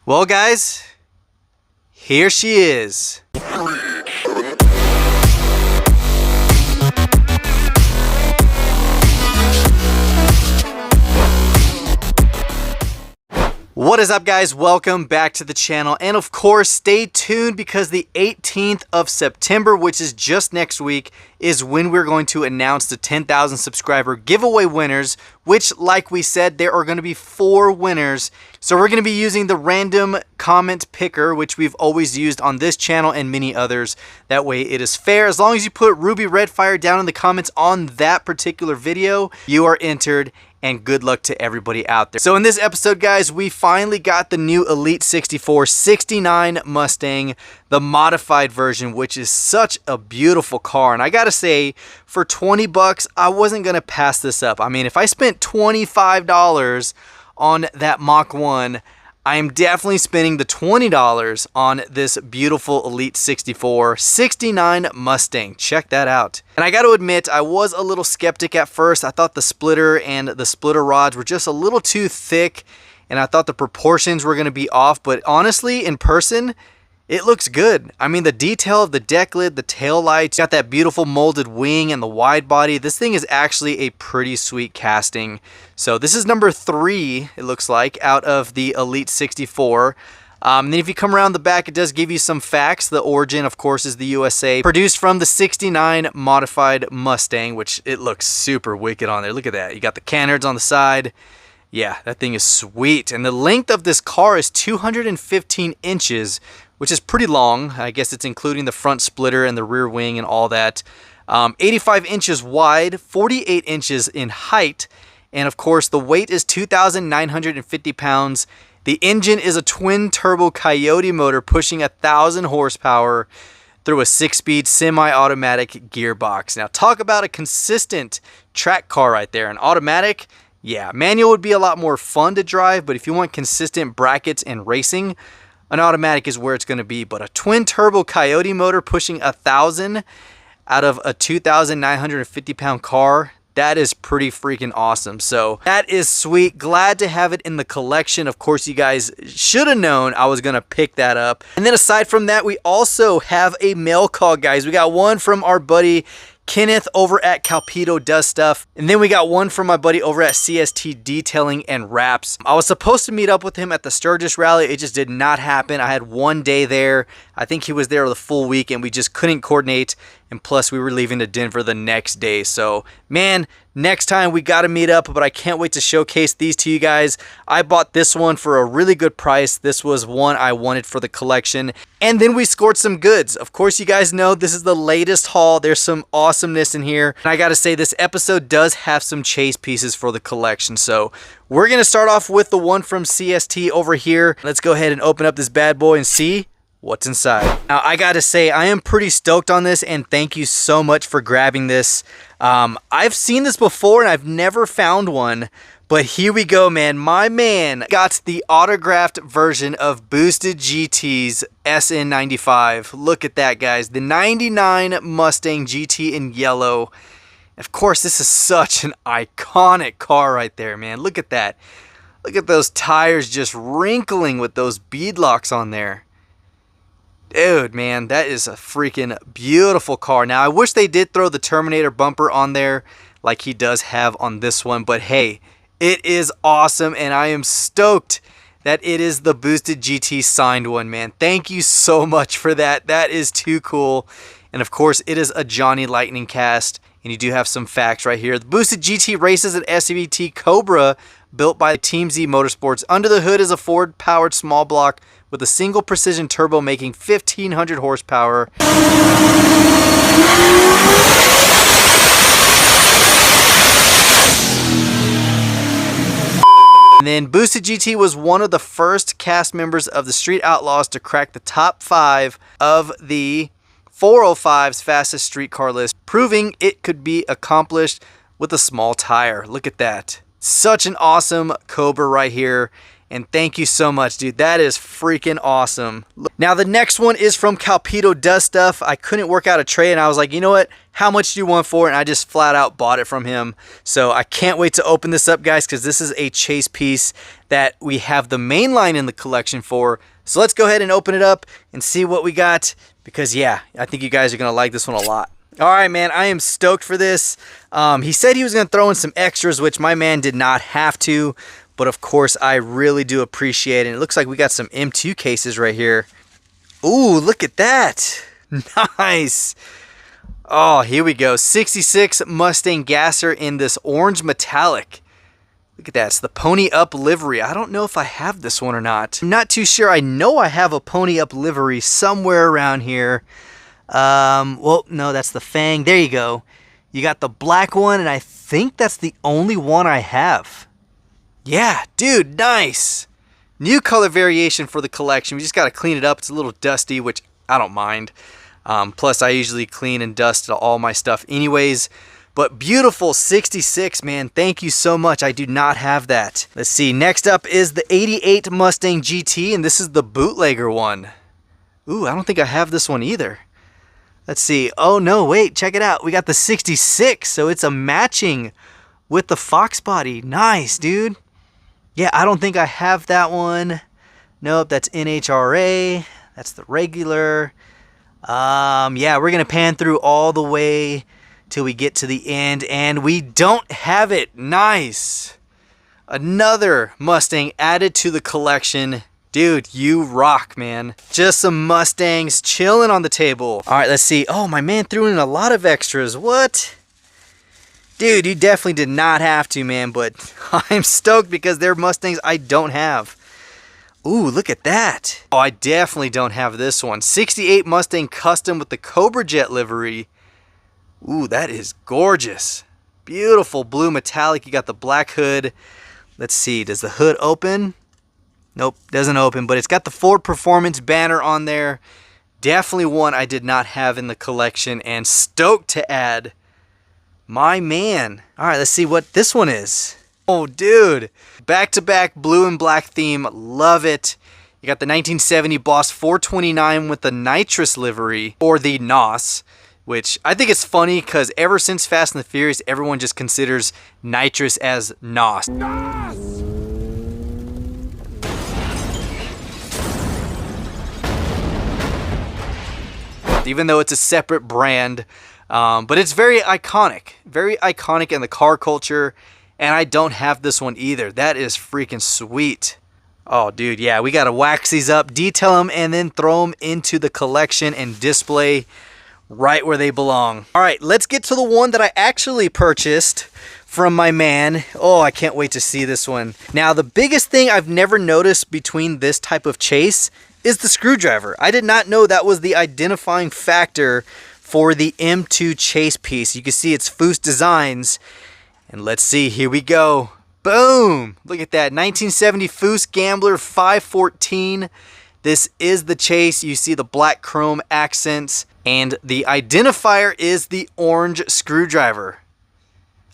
Well, guys, here she is. What is up, guys? Welcome back to the channel, and of course stay tuned because the 18th of September, which is just next week, is when we're going to announce the 10,000 subscriber giveaway winners, which, like we said, there are going to be 4 winners. So we're going to be using the random comment picker, which we've always used on this channel and many others. That way it is fair. As long as you put Ruby Redfire down in the comments on that particular video, you are entered. And good luck to everybody out there. So in this episode, guys, we finally got the new Elite 64 69 Mustang, the modified version, which is such a beautiful car. And I gotta say, for 20 bucks, I wasn't gonna pass this up. I mean, if I spent $25 on that Mach 1, I am definitely spending the $20 on this beautiful Elite 64 69 Mustang. Check that out. And I got to admit, I was a little skeptic at first. I thought the splitter and the splitter rods were just a little too thick, and I thought the proportions were going to be off. But honestly, in person, it looks good. I mean, the detail of the deck lid, the tail lights, got that beautiful molded wing and the wide body. This thing is actually a pretty sweet casting. So this is number 3, it looks like, out of the Elite 64. Then if you come around the back, it does give you some facts. The origin, of course, is the USA. Produced from the 69 modified Mustang, which it looks super wicked on there. Look at that. You got the canards on the side. Yeah, that thing is sweet. And the length of this car is 215 inches, which is pretty long. I guess it's including the front splitter and the rear wing and all that. 85 inches wide, 48 inches in height, and of course the weight is 2,950 pounds. The engine is a twin-turbo Coyote motor pushing 1,000 horsepower through a 6-speed semi-automatic gearbox. Now talk about a consistent track car right there. An automatic, yeah, manual would be a lot more fun to drive, but if you want consistent brackets and racing, an automatic is where it's going to be. But a twin-turbo Coyote motor pushing 1,000 out of a 2,950 pound car, that is pretty freaking awesome. So that is sweet. Glad to have it in the collection. Of course, you guys should have known I was going to pick that up. And then aside from that, we also have a mail call, guys. We got one from our buddy Kenneth over at Calpito Does Stuff, and then we got one from my buddy over at CST Detailing and Wraps. I was supposed to meet up with him at the Sturgis rally. It just did not happen. I had one day there. I think he was there the full week, and we just couldn't coordinate. And plus, we were leaving to Denver the next day. So, man, next time we got to meet up, but I can't wait to showcase these to you guys. I bought this one for a really good price. This was one I wanted for the collection. And then we scored some goods. Of course, you guys know this is the latest haul. There's some awesomeness in here. And I got to say, this episode does have some chase pieces for the collection. So we're going to start off with the one from CST over here. Let's go ahead and open up this bad boy and see what's inside. Now, I gotta say, I am pretty stoked on this, and thank you so much for grabbing this. I've seen this before, and I've never found one, but here we go, man. My man got the autographed version of Boosted GT's SN95. Look at that, guys. The 99 Mustang GT in yellow. Of course, this is such an iconic car right there, man. Look at that. Look at those tires just wrinkling with those beadlocks on there. Dude, man, that is a freaking beautiful car. Now, I wish they did throw the Terminator bumper on there like he does have on this one. But hey, it is awesome, and I am stoked that it is the Boosted GT signed one, man. Thank you so much for that. That is too cool. And of course, it is a Johnny Lightning cast. And you do have some facts right here. The Boosted GT races an SVT Cobra built by Team Z Motorsports. Under the hood is a Ford-powered small block with a single precision turbo making 1,500 horsepower. And then Boosted GT was one of the first cast members of the Street Outlaws to crack the top 5 of the 405's fastest street car list, proving it could be accomplished with a small tire. Look at that. Such an awesome Cobra right here. And thank you so much, dude. That is freaking awesome. Now, the next one is from Calpito Does Stuff. I couldn't work out a trade, and I was like, you know what? How much do you want for it? And I just flat out bought it from him. So I can't wait to open this up, guys, because this is a chase piece that we have the main line in the collection for. So let's go ahead and open it up and see what we got, because, yeah, I think you guys are going to like this one a lot. All right, man, I am stoked for this. He said he was going to throw in some extras, which my man did not have to. But of course, I really do appreciate it. And it looks like we got some M2 cases right here. Ooh, look at that. Nice. Oh, here we go. 66 Mustang Gasser in this orange metallic. Look at that. It's the Pony Up livery. I don't know if I have this one or not. I'm not too sure. I know I have a Pony Up livery somewhere around here. Well, no, that's the Fang. There you go. You got the black one, and I think that's the only one I have. Yeah, dude, nice. New color variation for the collection. We just got to clean it up. It's a little dusty, which I don't mind. Plus, I usually clean and dust all my stuff anyways. But beautiful 66, man. Thank you so much. I do not have that. Let's see. Next up is the 88 Mustang GT, and this is the bootlegger one. Ooh, I don't think I have this one either. Let's see. Oh, no, wait. Check it out. We got the 66, so it's a matching with the Fox body. Nice, dude. Yeah, I don't think I have that one. Nope, that's NHRA. That's the regular. Yeah, we're going to pan through all the way till we get to the end, and we don't have it. Nice. Another Mustang added to the collection. Dude, you rock, man. Just some Mustangs chilling on the table. All right, let's see. Oh, my man threw in a lot of extras. What? Dude, you definitely did not have to, man, but I'm stoked because they're Mustangs I don't have. Ooh, look at that. Oh, I definitely don't have this one. 68 Mustang Custom with the Cobra Jet livery. Ooh, that is gorgeous. Beautiful blue metallic. You got the black hood. Let's see, does the hood open? Nope, doesn't open, but it's got the Ford Performance banner on there. Definitely one I did not have in the collection, and stoked to add. My man. All right, let's see what this one is. Oh, dude. Back-to-back blue and black theme. Love it. You got the 1970 Boss 429 with the nitrous livery, or the NOS, which I think it's funny because ever since Fast and the Furious, everyone just considers nitrous as NOS. NOS! Even though it's a separate brand. But it's very iconic in the car culture, and I don't have this one either. That is freaking sweet. Oh, dude, yeah, we got to wax these up, detail them, and then throw them into the collection and display right where they belong. All right, let's get to the one that I actually purchased from my man. Oh, I can't wait to see this one. Now, the biggest thing I've never noticed between this type of chase is the screwdriver. I did not know that was the identifying factor for the M2 chase piece. You can see it's Foose Designs. And let's see, here we go. Boom! Look at that, 1970 Foose Gambler 514. This is the chase. You see the black chrome accents, and the identifier is the orange screwdriver.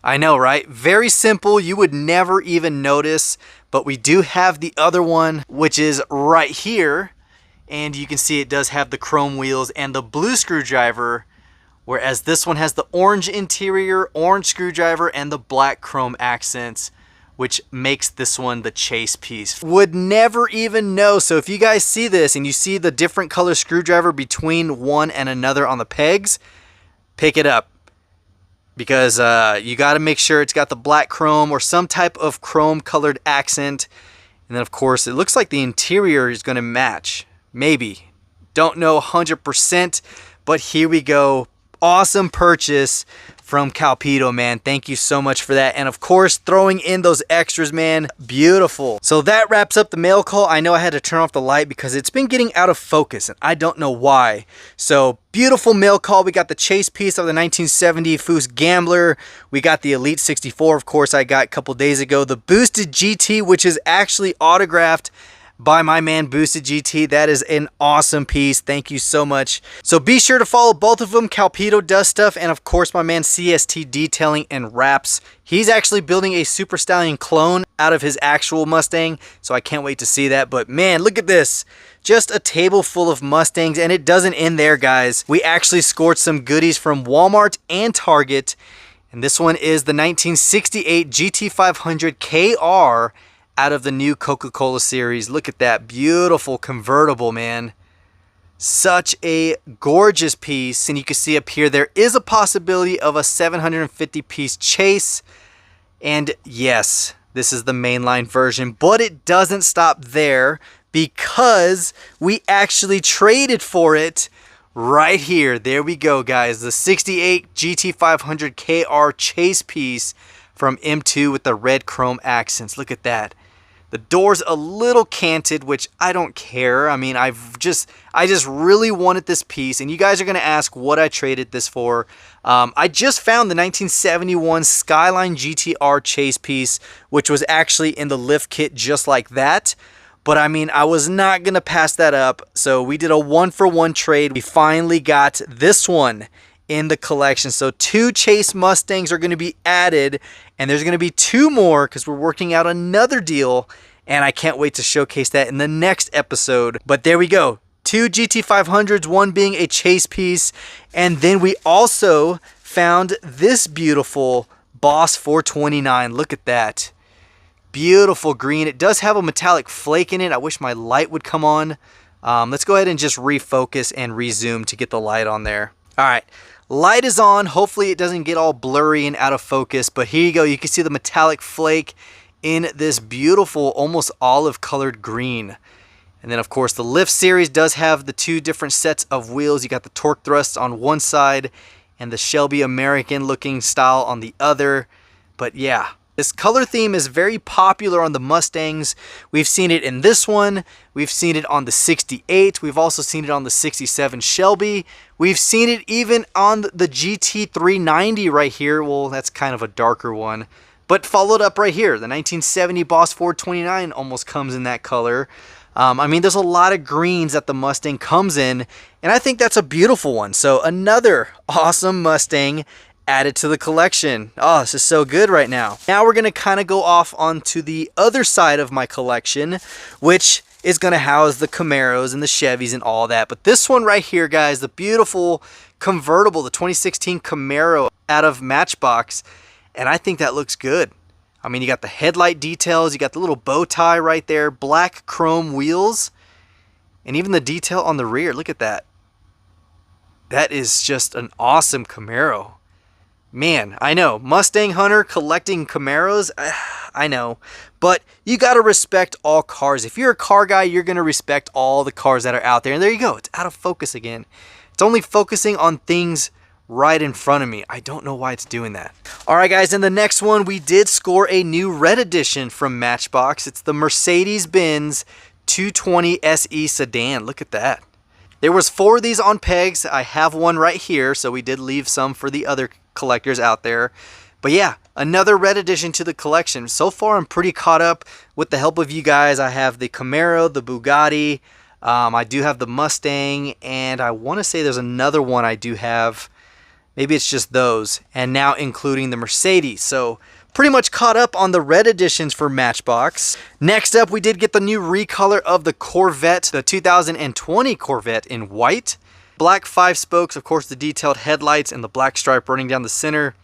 I know, right? Very simple. You would never even notice, but we do have the other one, which is right here. And you can see it does have the chrome wheels and the blue screwdriver, whereas this one has the orange interior, orange screwdriver, and the black chrome accents, which makes this one the chase piece. Would never even know. So if you guys see this and you see the different color screwdriver between one and another on the pegs, pick it up, because you got to make sure it's got the black chrome or some type of chrome colored accent. And then of course it looks like the interior is going to match. Maybe. Don't know 100%, but here we go. Awesome purchase from Calpito, man. Thank you so much for that. And of course, throwing in those extras, man. Beautiful. So that wraps up the mail call. I know I had to turn off the light because it's been getting out of focus, and I don't know why. So beautiful mail call. We got the chase piece of the 1970 Foose Gambler. We got the Elite 64, of course, I got a couple days ago. The Boosted GT, which is actually autographed by my man Boosted GT. That is an awesome piece. Thank you so much. So be sure to follow both of them. Calpito does stuff, and of course my man CST Detailing and Wraps. He's actually building a Super Stallion clone out of his actual Mustang, so I can't wait to see that. But man, look at this. Just a table full of Mustangs, and it doesn't end there, guys. We actually scored some goodies from Walmart and Target, and this one is the 1968 GT500 KR out of the new Coca-Cola series. Look at that beautiful convertible, man. Such a gorgeous piece. And you can see up here, there is a possibility of a 750 piece chase. And yes, this is the mainline version, but it doesn't stop there, because we actually traded for it right here. There we go, guys. The 68 GT500 KR chase piece from M2 with the red chrome accents. Look at that. The door's a little canted, which I don't care. I mean, I just really wanted this piece, and you guys are going to ask what I traded this for. I just found the 1971 Skyline GTR chase piece, which was actually in the lift kit just like that. But I mean, I was not going to pass that up, so we did a 1-for-1 trade. We finally got this one in the collection. So 2 Chase Mustangs are going to be added, and there's going to be 2 more because we're working out another deal, and I can't wait to showcase that in the next episode. But there we go. 2 GT500s, one being a chase piece, and then we also found this beautiful Boss 429. Look at that. Beautiful green. It does have a metallic flake in it. I wish my light would come on. Let's go ahead and just refocus and rezoom to get the light on there. All right. Light is on. Hopefully it doesn't get all blurry and out of focus, but here you go. You can see the metallic flake in this beautiful, almost olive colored green. And then of course the Lift series does have the 2 different sets of wheels. You got the torque thrusts on one side and the Shelby American looking style on the other. But yeah, this color theme is very popular on the Mustangs. We've seen it in this one. We've seen it on the 68. We've also seen it on the 67 Shelby. We've seen it even on the GT390 right here. Well, that's kind of a darker one. But followed up right here, the 1970 Boss 429 almost comes in that color. I mean, there's a lot of greens that the Mustang comes in, and I think that's a beautiful one. So another awesome Mustang added to the collection. Oh, this is so good right now. Now we're going to kind of go off onto the other side of my collection, which is going to house the Camaros and the Chevys and all that. But this one right here, guys, the beautiful convertible, the 2016 Camaro out of Matchbox, and I think that looks good. I mean, you got the headlight details, you got the little bow tie right there, black chrome wheels, and even the detail on the rear. Look at that. That is just an awesome Camaro. Man, I know, Mustang hunter collecting Camaros, I know, but you got to respect all cars. If you're a car guy, you're going to respect all the cars that are out there. And there you go, it's out of focus again. It's only focusing on things right in front of me. I don't know why it's doing that. All right, guys, in the next one, we did score a new red edition from Matchbox. It's the Mercedes-Benz 220 SE sedan. Look at that. There was 4 of these on pegs. I have one right here, so we did leave some for the other collectors out there. But yeah, another red addition to the collection. So far, I'm pretty caught up. With the help of you guys, I have the Camaro, the Bugatti. I do have the Mustang, and I want to say there's another one I do have. Maybe it's just those, and now including the Mercedes. So pretty much caught up on the red editions for Matchbox. Next up, we did get the new recolor of the Corvette, the 2020 Corvette in white. Black 5 spokes, of course, the detailed headlights and the black stripe running down the center.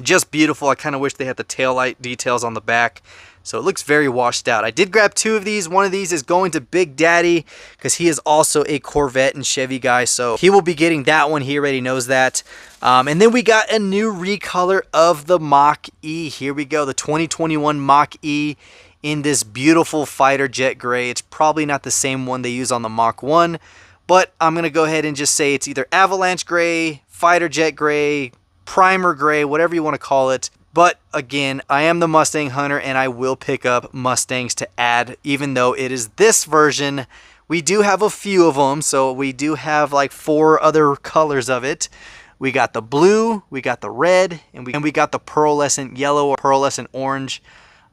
Just beautiful. I kind of wish they had the taillight details on the back. So it looks very washed out. I did grab 2 of these. One of these is going to Big Daddy because he is also a Corvette and Chevy guy. So he will be getting that one. He already knows that. And then we got a new recolor of the Mach-E. Here we go. The 2021 Mach-E in this beautiful fighter jet gray. It's probably not the same one they use on the Mach-1. But I'm going to go ahead and just say it's either avalanche gray, fighter jet gray, primer gray, whatever you want to call it. But again, I am the Mustang hunter and I will pick up Mustangs to add, even though it is this version. We do have a few of them, so we do have like 4 other colors of it. We got the blue, we got the red, and we got the pearlescent yellow or pearlescent orange.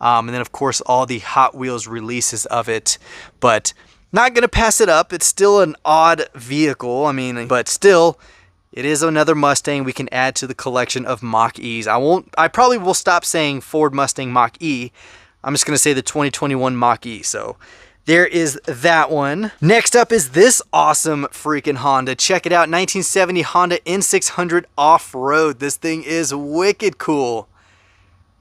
And then of course all the Hot Wheels releases of it. But not gonna pass it up. It's still an odd vehicle. I mean, but still, it is another Mustang we can add to the collection of Mach-E's. I probably will stop saying Ford Mustang Mach-E. I'm just gonna say the 2021 Mach-E. So there is that one. Next up is this awesome freaking Honda. Check it out, 1970 Honda N600 Off-Road. This thing is wicked cool.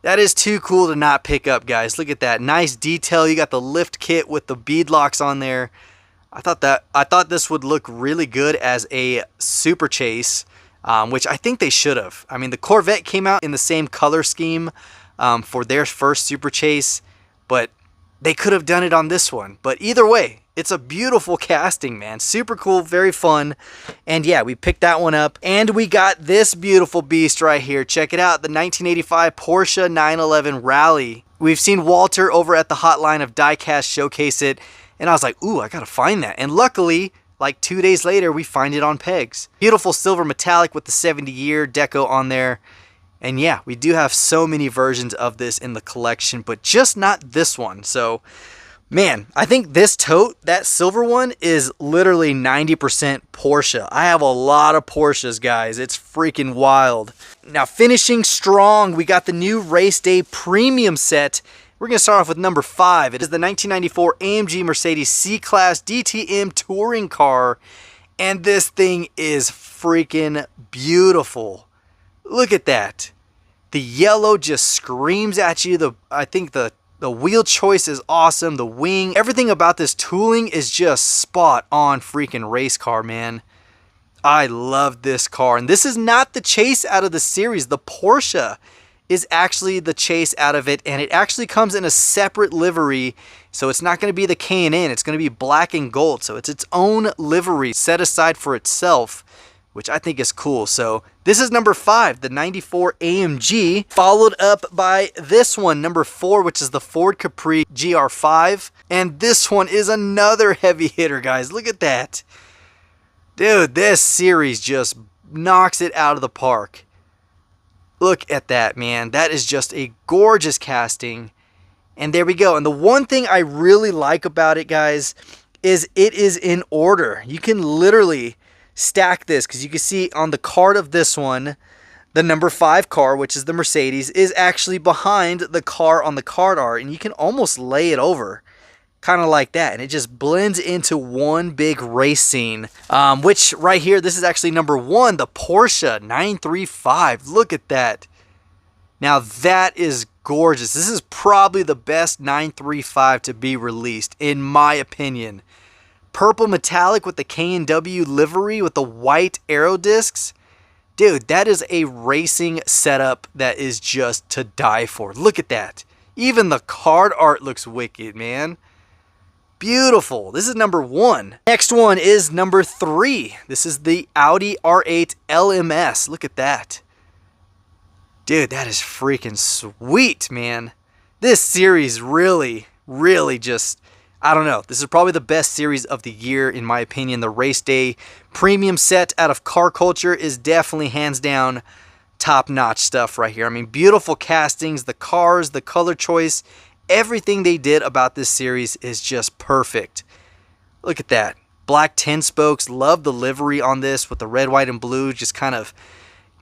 That is too cool to not pick up, guys. Look at that, nice detail. You got the lift kit with the bead locks on there. I thought this would look really good as a Super Chase, which I think they should have. I mean, the Corvette came out in the same color scheme for their first Super Chase, but they could have done it on this one. But either way, it's a beautiful casting, man. Super cool, very fun. And yeah, we picked that one up. And we got this beautiful beast right here. Check it out, the 1985 Porsche 911 Rally. We've seen Walter over at the hotline of DIECAST showcase it. And I was like, ooh, I gotta find that. And luckily, like 2 days later, we find it on pegs. Beautiful silver metallic with the 70-year deco on there. And yeah, we do have so many versions of this in the collection, but just not this one. So, man, I think this tote, that silver one, is literally 90% Porsche. I have a lot of Porsches, guys. It's freaking wild. Now, finishing strong, we got the new Race Day Premium set. We're going to start off with number 5. It is the 1994 AMG Mercedes C-Class DTM touring car. And this thing is freaking beautiful. Look at that. The yellow just screams at you. I think the wheel choice is awesome. The wing, everything about this tooling is just spot on freaking race car, man. I love this car. And this is not the chase out of the series. The Porsche is actually the chase out of it, and it actually comes in a separate livery, so it's not going to be the K&N, it's going to be black and gold, so it's its own livery set aside for itself, which I think is cool. So this is number 5, the 94 AMG, followed up by this one, number 4, which is the Ford Capri GR5, and this one is another heavy hitter, guys. Look at that. Dude, this series just knocks it out of the park. Look at that, man. That is just a gorgeous casting. And there we go. And the one thing I really like about it, guys, is it is in order. You can literally stack this, because you can see on the card of this one, the number 5 car, which is the Mercedes, is actually behind the car on the card art. And you can almost lay it over, kind of like that. And it just blends into one big race scene. Which right here, this is actually number 1, the Porsche 935. Look at that. Now that is gorgeous. This is probably the best 935 to be released, in my opinion. Purple metallic with the K&W livery with the white aero discs. Dude, that is a racing setup that is just to die for. Look at that. Even the card art looks wicked, man. Beautiful. This is number 1. Next one is number 3. This is the Audi R8 LMS. Look at that. Dude, that is freaking sweet, man. This series really just, I don't know. This is probably the best series of the year, in my opinion. The Race Day Premium set out of Car Culture is definitely hands down top-notch stuff right here. I mean, beautiful castings, the cars, the color choice. Everything they did about this series is just perfect. Look at that. Black 10 spokes. Love the livery on this with the red, white, and blue just kind of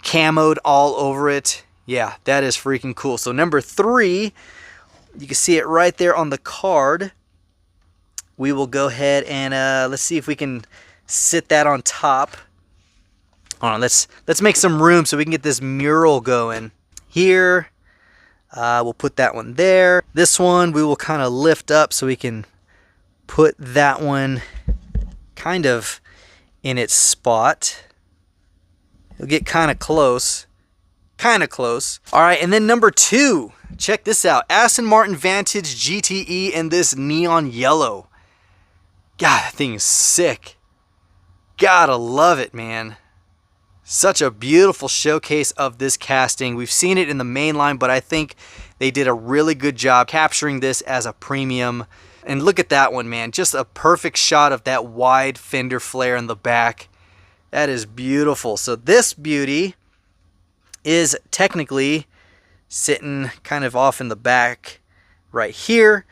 camoed all over it. Yeah, that is freaking cool. So number 3, you can see it right there on the card. We will go ahead and let's see if we can sit that on top. Hold on, let's make some room so we can get this mural going. Here. We'll put that one there. This one we will kind of lift up so we can put that one kind of in its spot. It'll get kind of close. Kind of close. All right, and then number 2. Check this out. Aston Martin Vantage GTE in this neon yellow. God, that thing is sick. Gotta love it, man. Such a beautiful showcase of this casting. We've seen it in the main line, but I think they did a really good job capturing this as a premium. And look at that one, man. Just a perfect shot of that wide fender flare in the back. That is beautiful. So this beauty is technically sitting kind of off in the back. right here.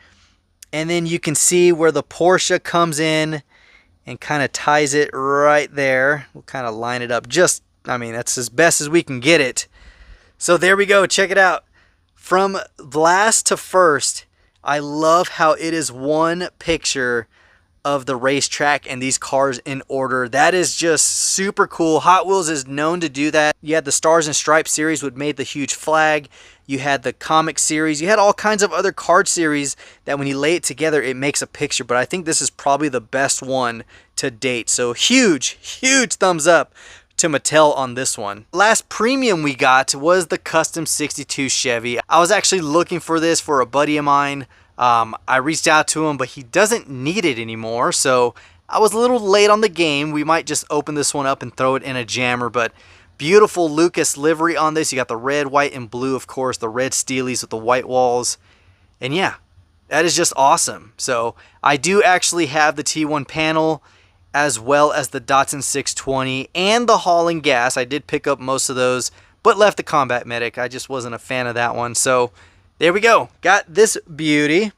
And then you can see where the Porsche comes in and kind of ties it right there. We'll kind of line it up just, I mean, that's as best as we can get it. So there we go. Check it out. From last to first, I love how it is one picture of the racetrack and these cars in order. That is just super cool. Hot Wheels is known to do that. You had the Stars and Stripes series, which made the huge flag. You had the comic series. You had all kinds of other card series that when you lay it together, it makes a picture. But I think this is probably the best one to date. So huge, huge thumbs up to Mattel on this one. Last premium we got was the Custom 62 Chevy. I was actually looking for this for a buddy of mine. I reached out to him, but he doesn't need it anymore. So I was a little late on the game. We might just open this one up and throw it in a jammer, but beautiful Lucas livery on this. You got the red, white, and blue, of course, the red Steelies with the white walls. And yeah, that is just awesome. So I do actually have the T1 panel as well as the Datsun 620 and the hauling gas. I did pick up most of those, but left the Combat Medic. I just wasn't a fan of that one. So there we go. Got this beauty.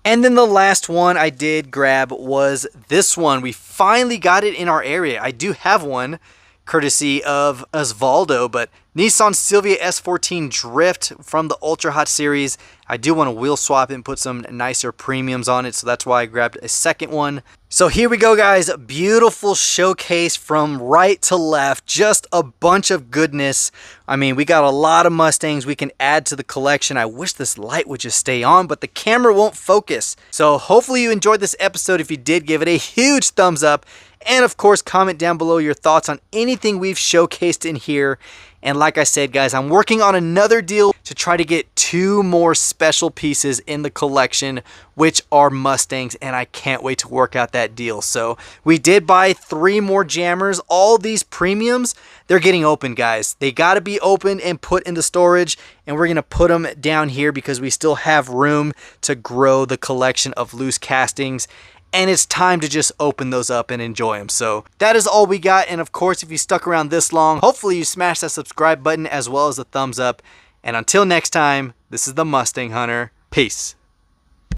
And then the last one I did grab was this one. We finally got it in our area. I do have one courtesy of Osvaldo, but Nissan Silvia S14 Drift from the Ultra Hot series. I do want to wheel swap it and put some nicer premiums on it, so that's why I grabbed a second one. So here we go, guys. Beautiful showcase from right to left. Just a bunch of goodness. I mean, we got a lot of Mustangs we can add to the collection. I wish this light would just stay on, but the camera won't focus. So hopefully you enjoyed this episode. If you did, give it a huge thumbs up. And of course, comment down below your thoughts on anything we've showcased in here. And like I said, guys, I'm working on another deal to try to get 2 more special pieces in the collection, which are Mustangs, and I can't wait to work out that deal. So we did buy 3 more jammers. All these premiums, they're getting open, guys. They got to be opened and put into storage, and we're going to put them down here because we still have room to grow the collection of loose castings. And it's time to just open those up and enjoy them. So that is all we got. And of course, if you stuck around this long, hopefully you smash that subscribe button as well as the thumbs up. And until next time, this is the Mustang Hunter. Peace.